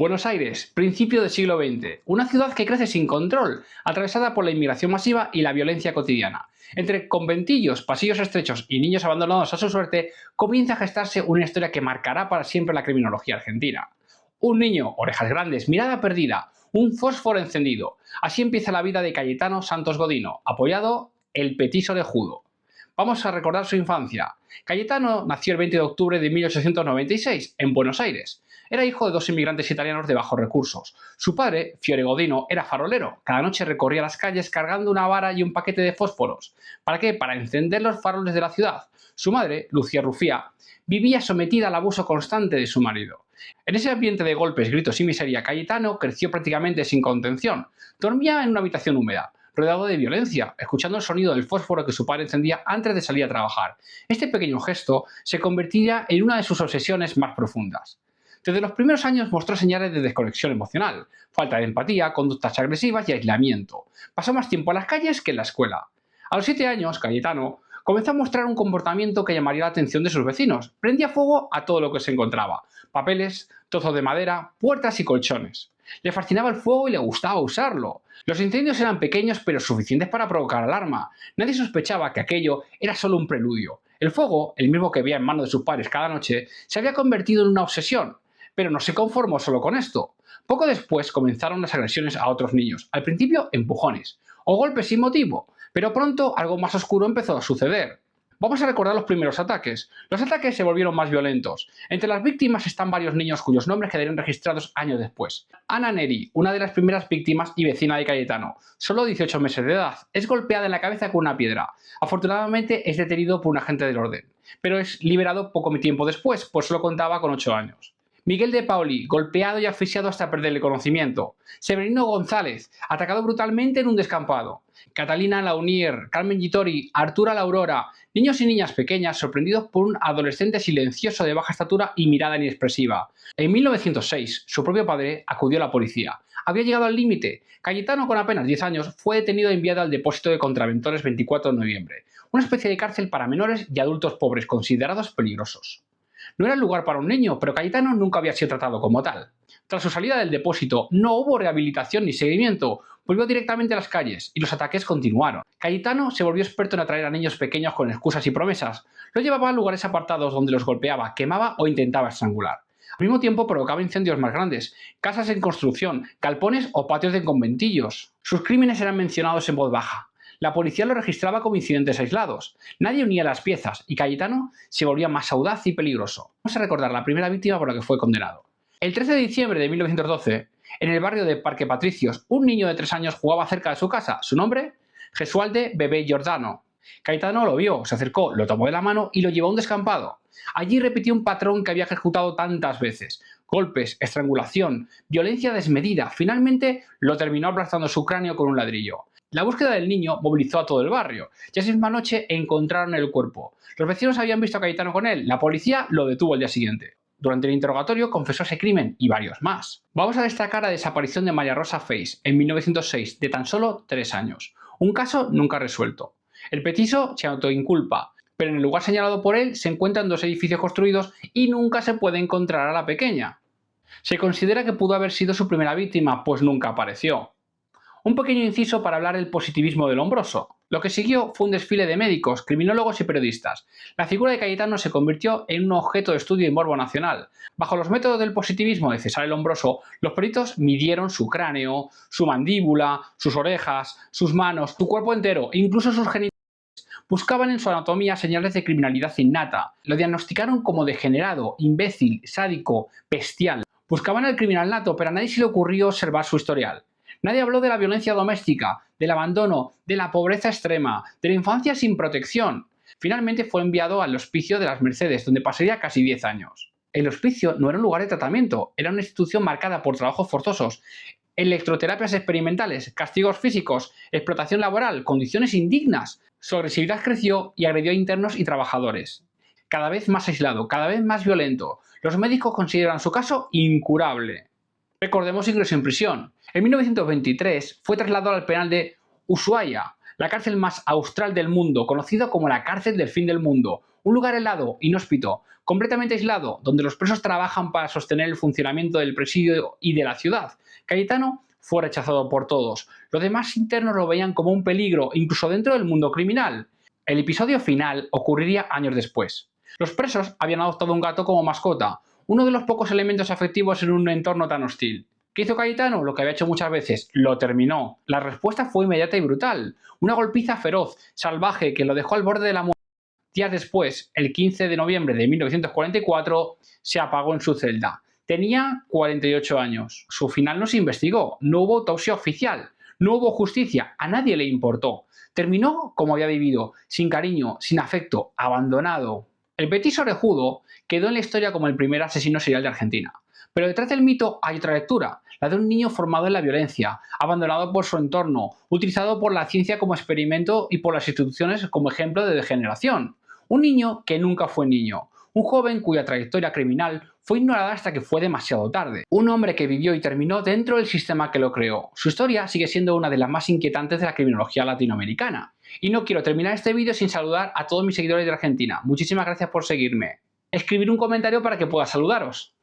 Buenos Aires, principio del siglo XX, una ciudad que crece sin control, atravesada por la inmigración masiva y la violencia cotidiana. Entre conventillos, pasillos estrechos y niños abandonados a su suerte, comienza a gestarse una historia que marcará para siempre la criminología argentina. Un niño, orejas grandes, mirada perdida, un fósforo encendido. Así empieza la vida de Cayetano Santos Godino, apoyado el petiso de Judo. Vamos a recordar su infancia. Cayetano nació el 20 de octubre de 1896 en Buenos Aires. Era hijo de dos inmigrantes italianos de bajos recursos. Su padre, Fiore Godino, era farolero. Cada noche recorría las calles cargando una vara y un paquete de fósforos. ¿Para qué? Para encender los faroles de la ciudad. Su madre, Lucía Rufía, vivía sometida al abuso constante de su marido. En ese ambiente de golpes, gritos y miseria, Cayetano creció prácticamente sin contención. Dormía en una habitación húmeda, rodeado de violencia, escuchando el sonido del fósforo que su padre encendía antes de salir a trabajar. Este pequeño gesto se convertiría en una de sus obsesiones más profundas. Desde los primeros años mostró señales de desconexión emocional, falta de empatía, conductas agresivas y aislamiento. Pasó más tiempo en las calles que en la escuela. A los 7 años, Cayetano comenzó a mostrar un comportamiento que llamaría la atención de sus vecinos. Prendía fuego a todo lo que se encontraba: papeles, trozos de madera, puertas y colchones. Le fascinaba el fuego y le gustaba usarlo. Los incendios eran pequeños pero suficientes para provocar alarma. Nadie sospechaba que aquello era solo un preludio. El fuego, el mismo que veía en manos de sus padres cada noche, se había convertido en una obsesión. Pero no se conformó solo con esto. Poco después comenzaron las agresiones a otros niños. Al principio, empujones o golpes sin motivo, pero pronto algo más oscuro empezó a suceder. Vamos a recordar los primeros ataques. Los ataques se volvieron más violentos. Entre las víctimas están varios niños cuyos nombres quedarían registrados años después. Ana Neri, una de las primeras víctimas y vecina de Cayetano, solo 18 meses de edad, es golpeada en la cabeza con una piedra. Afortunadamente es detenido por un agente del orden, pero es liberado poco tiempo después, pues solo contaba con 8 años. Miguel de Paoli, golpeado y asfixiado hasta perder el conocimiento. Severino González, atacado brutalmente en un descampado. Catalina Launier, Carmen Gittori, Artura La Aurora, niños y niñas pequeñas sorprendidos por un adolescente silencioso de baja estatura y mirada inexpresiva. En 1906, su propio padre acudió a la policía. Había llegado al límite. Cayetano, con apenas 10 años, fue detenido e enviado al depósito de contraventores 24 de noviembre, una especie de cárcel para menores y adultos pobres considerados peligrosos. No era el lugar para un niño, pero Cayetano nunca había sido tratado como tal. Tras su salida del depósito, no hubo rehabilitación ni seguimiento, volvió directamente a las calles y los ataques continuaron. Cayetano se volvió experto en atraer a niños pequeños con excusas y promesas. Los llevaba a lugares apartados donde los golpeaba, quemaba o intentaba estrangular. Al mismo tiempo provocaba incendios más grandes, casas en construcción, galpones o patios de conventillos. Sus crímenes eran mencionados en voz baja. La policía lo registraba como incidentes aislados. Nadie unía las piezas y Cayetano se volvía más audaz y peligroso. Vamos a recordar la primera víctima por la que fue condenado. El 13 de diciembre de 1912, en el barrio de Parque Patricios, un niño de 3 años jugaba cerca de su casa. ¿Su nombre? Gesualde Bebé Giordano. Cayetano lo vio, se acercó, lo tomó de la mano y lo llevó a un descampado. Allí repitió un patrón que había ejecutado tantas veces: golpes, estrangulación, violencia desmedida. Finalmente lo terminó aplastando su cráneo con un ladrillo. La búsqueda del niño movilizó a todo el barrio y esa misma noche encontraron el cuerpo. Los vecinos habían visto a Cayetano con él. La policía lo detuvo el día siguiente. Durante el interrogatorio confesó ese crimen y varios más. Vamos a destacar la desaparición de María Rosa Feis en 1906, de tan solo 3 años. Un caso nunca resuelto. El petiso se autoinculpa, pero en el lugar señalado por él se encuentran 2 edificios construidos y nunca se puede encontrar a la pequeña. Se considera que pudo haber sido su primera víctima, pues nunca apareció. Un pequeño inciso para hablar del positivismo de Lombroso. Lo que siguió fue un desfile de médicos, criminólogos y periodistas. La figura de Cayetano se convirtió en un objeto de estudio y morbo nacional. Bajo los métodos del positivismo de Cesare Lombroso, los peritos midieron su cráneo, su mandíbula, sus orejas, sus manos, su cuerpo entero e incluso sus genitales. Buscaban en su anatomía señales de criminalidad innata. Lo diagnosticaron como degenerado, imbécil, sádico, bestial. Buscaban al criminal nato, pero a nadie se le ocurrió observar su historial. Nadie habló de la violencia doméstica, del abandono, de la pobreza extrema, de la infancia sin protección. Finalmente fue enviado al hospicio de las Mercedes, donde pasaría casi 10 años. El hospicio no era un lugar de tratamiento, era una institución marcada por trabajos forzosos, electroterapias experimentales, castigos físicos, explotación laboral, condiciones indignas. Su agresividad creció y agredió a internos y trabajadores. Cada vez más aislado, cada vez más violento. Los médicos consideran su caso incurable. Recordemos su ingreso en prisión. En 1923 fue trasladado al penal de Ushuaia, la cárcel más austral del mundo, conocida como la cárcel del fin del mundo, un lugar helado, inhóspito, completamente aislado, donde los presos trabajan para sostener el funcionamiento del presidio y de la ciudad. Cayetano fue rechazado por todos. Los demás internos lo veían como un peligro, incluso dentro del mundo criminal. El episodio final ocurriría años después. Los presos habían adoptado un gato como mascota, uno de los pocos elementos afectivos en un entorno tan hostil. ¿Qué hizo Cayetano? Lo que había hecho muchas veces, lo terminó. La respuesta fue inmediata y brutal. Una golpiza feroz, salvaje, que lo dejó al borde de la muerte. Días después, el 15 de noviembre de 1944, se apagó en su celda. Tenía 48 años. Su final no se investigó, no hubo autopsia oficial, no hubo justicia, a nadie le importó. Terminó como había vivido, sin cariño, sin afecto, abandonado. El petiso orejudo quedó en la historia como el primer asesino serial de Argentina. Pero detrás del mito hay otra lectura, la de un niño formado en la violencia, abandonado por su entorno, utilizado por la ciencia como experimento y por las instituciones como ejemplo de degeneración. Un niño que nunca fue niño. Un joven cuya trayectoria criminal fue ignorada hasta que fue demasiado tarde. Un hombre que vivió y terminó dentro del sistema que lo creó. Su historia sigue siendo una de las más inquietantes de la criminología latinoamericana. Y no quiero terminar este vídeo sin saludar a todos mis seguidores de Argentina. Muchísimas gracias por seguirme. Escribir un comentario para que pueda saludaros.